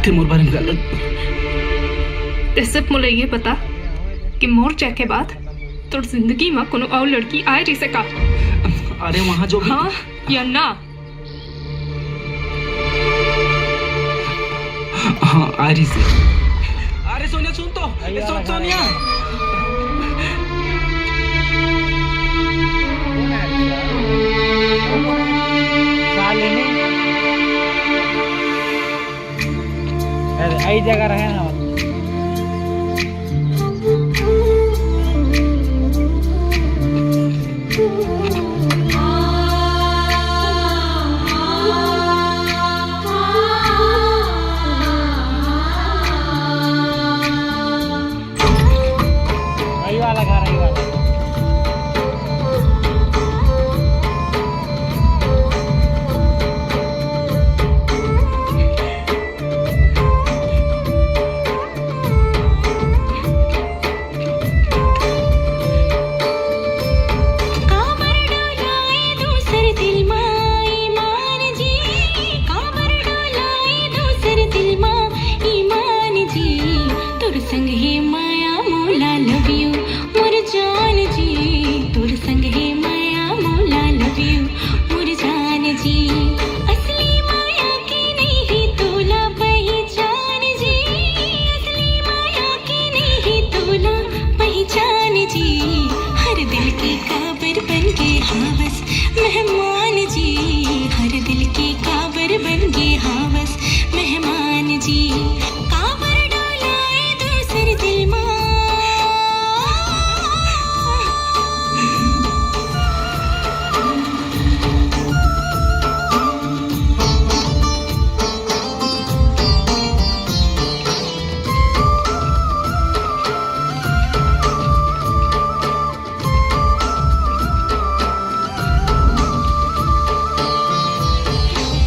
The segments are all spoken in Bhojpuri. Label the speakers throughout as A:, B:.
A: ते मोर बारे में गलत
B: ते सिर्फ मुझे ये पता कि मोर जाए के बाद तोर जिंदगी में कोनो और लड़की आए रही सका।
A: अरे वहाँ जो भी
B: हाँ या ना?
A: हाँ आ रही से। अरे सोनिया सुन तो, सुन सोनिया।
C: आई जगह रहे ना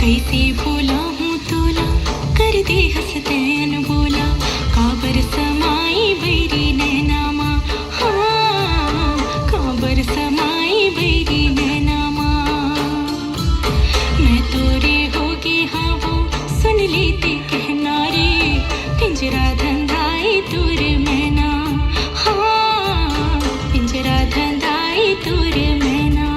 D: कैसे भूला हूँ तोला कर दे हंसतैन बोला काबर समाई बैरी नैनामा। हाँ काबर समाई बैरी नैनामा। मैं तोरे होगे हाँ वो सुन लेते कहना रे पिंजरा धंधाए तोर मैना। हाँ पिंजरा धंधाए तोर मैना।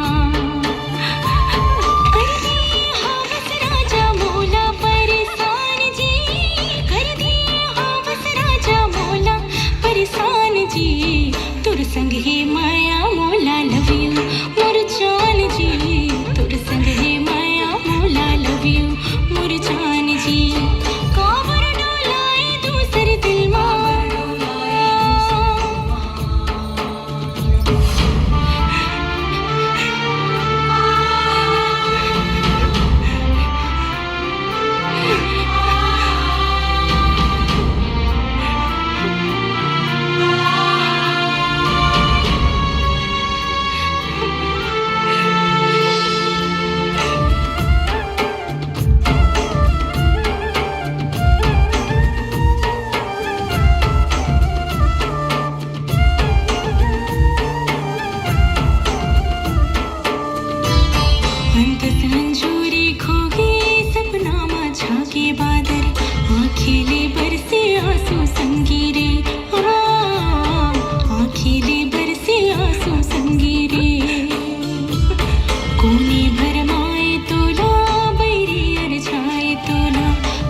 D: संग ही माया मोला लव यू मोर जान जी। तोर संग ही माया मोला लव यू मोर जान जी। काबर डोलाए दूसर दिल मा।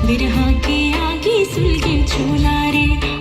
D: बिरहा के आगे सुलगे छोला रे।